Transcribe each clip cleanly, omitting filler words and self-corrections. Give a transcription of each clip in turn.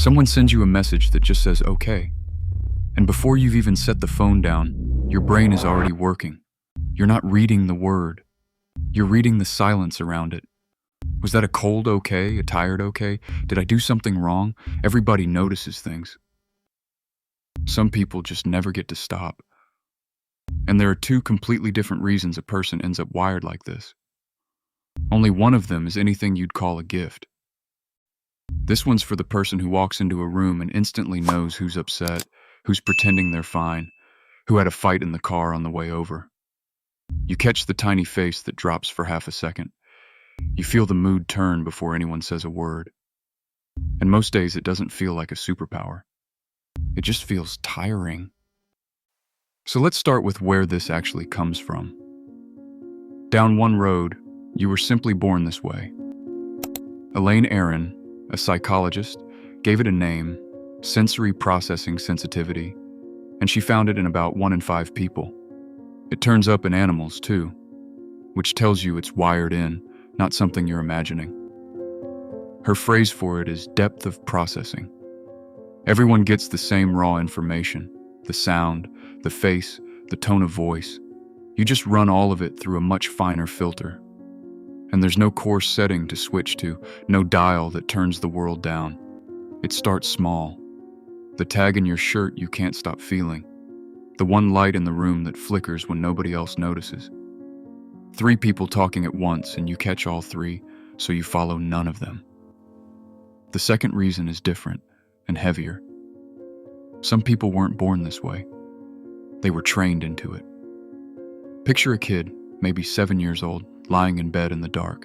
Someone sends you a message that just says okay, and before you've even set the phone down, your brain is already working. You're not reading the word. You're reading the silence around it. Was that a cold okay? A tired okay? Did I do something wrong? Everybody notices things. Some people just never get to stop. And there are two completely different reasons a person ends up wired like this. Only one of them is anything you'd call a gift. This one's for the person who walks into a room and instantly knows who's upset, who's pretending they're fine, who had a fight in the car on the way over. You catch the tiny face that drops for half a second. You feel the mood turn before anyone says a word. And most days it doesn't feel like a superpower. It just feels tiring. So let's start with where this actually comes from. Down one road, you were simply born this way. Elaine Aron, a psychologist, gave it a name, sensory processing sensitivity, and she found it in about 1 in 5 people. It turns up in animals too, which tells you it's wired in, not something you're imagining. Her phrase for it is depth of processing. Everyone gets the same raw information, the sound, the face, the tone of voice. You just run all of it through a much finer filter. And there's no coarse setting to switch to, no dial that turns the world down. It starts small. The tag in your shirt you can't stop feeling. The one light in the room that flickers when nobody else notices. 3 people talking at once and you catch all 3, so you follow none of them. The second reason is different and heavier. Some people weren't born this way. They were trained into it. Picture a kid, maybe 7 years old, lying in bed in the dark,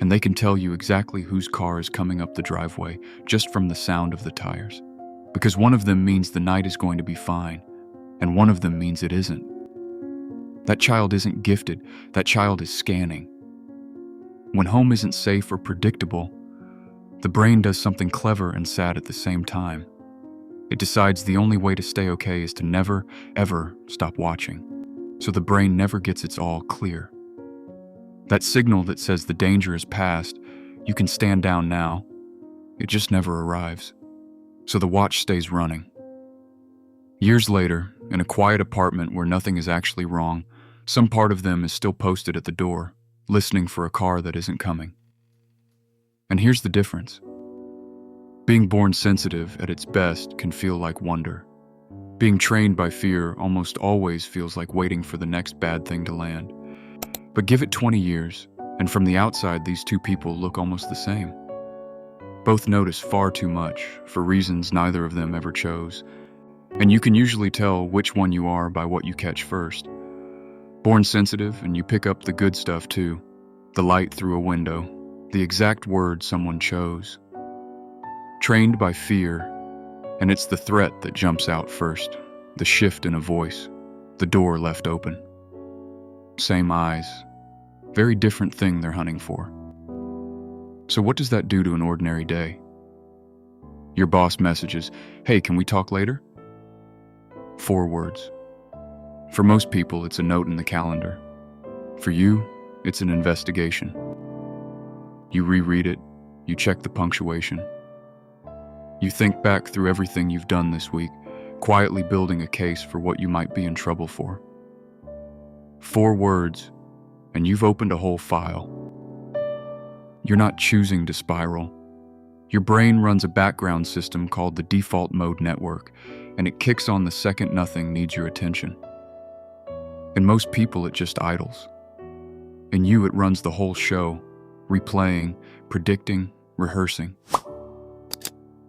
and they can tell you exactly whose car is coming up the driveway just from the sound of the tires. Because one of them means the night is going to be fine, and one of them means it isn't. That child isn't gifted, that child is scanning. When home isn't safe or predictable, the brain does something clever and sad at the same time. It decides the only way to stay okay is to never, ever stop watching. So the brain never gets its all clear. That signal that says the danger is past, you can stand down now, it just never arrives. So the watch stays running. Years later, in a quiet apartment where nothing is actually wrong, some part of them is still posted at the door, listening for a car that isn't coming. And here's the difference. Being born sensitive at its best can feel like wonder. Being trained by fear almost always feels like waiting for the next bad thing to land. But give it 20 years, and from the outside these two people look almost the same. Both notice far too much, for reasons neither of them ever chose. And you can usually tell which one you are by what you catch first. Born sensitive, and you pick up the good stuff too. The light through a window, the exact word someone chose. Trained by fear, and it's the threat that jumps out first. The shift in a voice, the door left open. Same eyes, very different thing they're hunting for. So what does that do to an ordinary day? Your boss messages, "Hey, can we talk later?" 4 words. For most people, it's a note in the calendar. For you, it's an investigation. You reread it, you check the punctuation. You think back through everything you've done this week, quietly building a case for what you might be in trouble for. 4 words, and you've opened a whole file. You're not choosing to spiral. Your brain runs a background system called the default mode network, and it kicks on the second nothing needs your attention. In most people, it just idles. In you, it runs the whole show, replaying, predicting, rehearsing.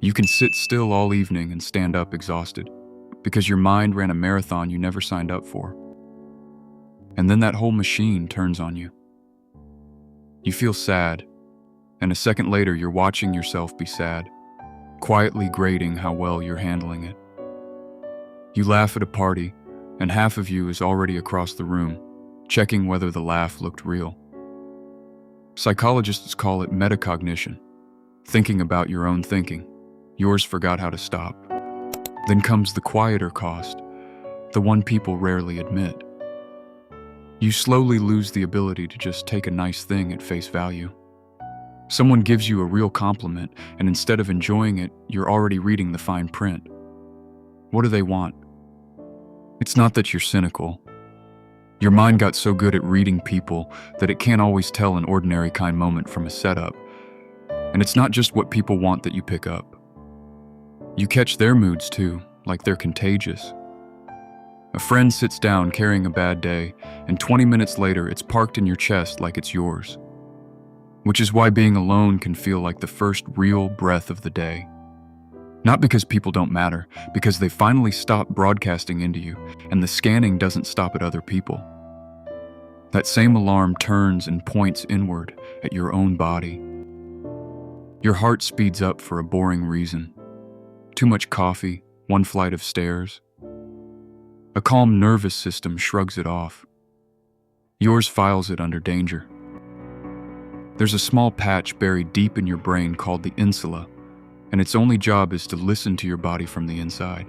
You can sit still all evening and stand up exhausted, because your mind ran a marathon you never signed up for. And then that whole machine turns on you. You feel sad, and a second later you're watching yourself be sad, quietly grading how well you're handling it. You laugh at a party, and half of you is already across the room, checking whether the laugh looked real. Psychologists call it metacognition, thinking about your own thinking. Yours forgot how to stop. Then comes the quieter cost, the one people rarely admit. You slowly lose the ability to just take a nice thing at face value. Someone gives you a real compliment, and instead of enjoying it, you're already reading the fine print. What do they want? It's not that you're cynical. Your mind got so good at reading people that it can't always tell an ordinary kind moment from a setup. And it's not just what people want that you pick up. You catch their moods too, like they're contagious. A friend sits down carrying a bad day, and 20 minutes later it's parked in your chest like it's yours. Which is why being alone can feel like the first real breath of the day. Not because people don't matter, because they finally stop broadcasting into you, and the scanning doesn't stop at other people. That same alarm turns and points inward at your own body. Your heart speeds up for a boring reason. Too much coffee, one flight of stairs. A calm nervous system shrugs it off. Yours files it under danger. There's a small patch buried deep in your brain called the insula, and its only job is to listen to your body from the inside.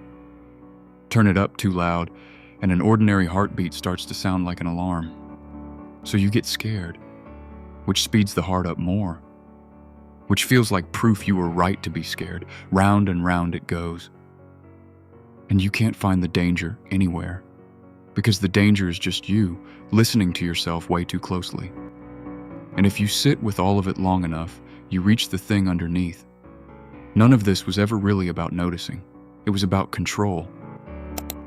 Turn it up too loud, and an ordinary heartbeat starts to sound like an alarm. So you get scared, which speeds the heart up more, which feels like proof you were right to be scared. Round and round it goes. And you can't find the danger anywhere, because the danger is just you listening to yourself way too closely. And if you sit with all of it long enough, you reach the thing underneath. None of this was ever really about noticing. It was about control.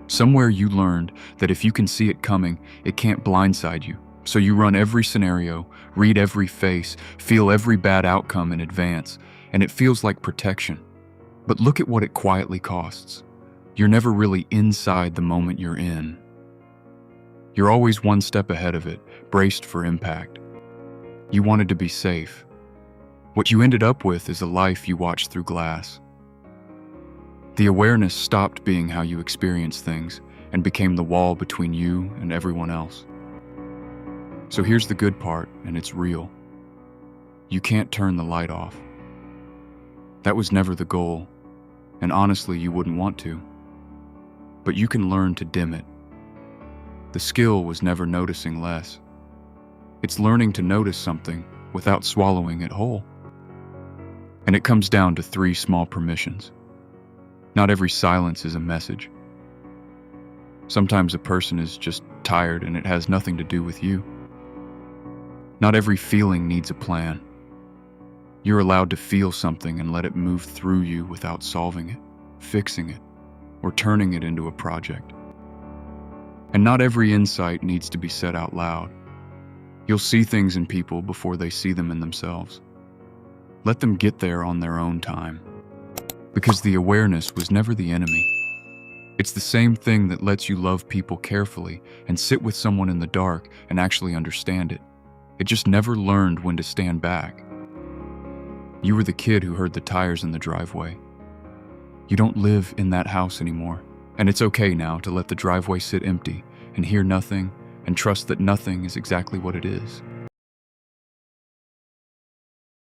Somewhere you learned that if you can see it coming, it can't blindside you. So you run every scenario, read every face, feel every bad outcome in advance, and it feels like protection. But look at what it quietly costs. You're never really inside the moment you're in. You're always one step ahead of it, braced for impact. You wanted to be safe. What you ended up with is a life you watched through glass. The awareness stopped being how you experience things and became the wall between you and everyone else. So here's the good part, and it's real. You can't turn the light off. That was never the goal, and honestly, you wouldn't want to. But you can learn to dim it. The skill was never noticing less. It's learning to notice something without swallowing it whole. And it comes down to 3 small permissions. Not every silence is a message. Sometimes a person is just tired and it has nothing to do with you. Not every feeling needs a plan. You're allowed to feel something and let it move through you without solving it, fixing it, or turning it into a project. And not every insight needs to be said out loud. You'll see things in people before they see them in themselves. Let them get there on their own time. Because the awareness was never the enemy. It's the same thing that lets you love people carefully and sit with someone in the dark and actually understand it. It just never learned when to stand back. You were the kid who heard the tires in the driveway. You don't live in that house anymore, and it's okay now to let the driveway sit empty and hear nothing and trust that nothing is exactly what it is.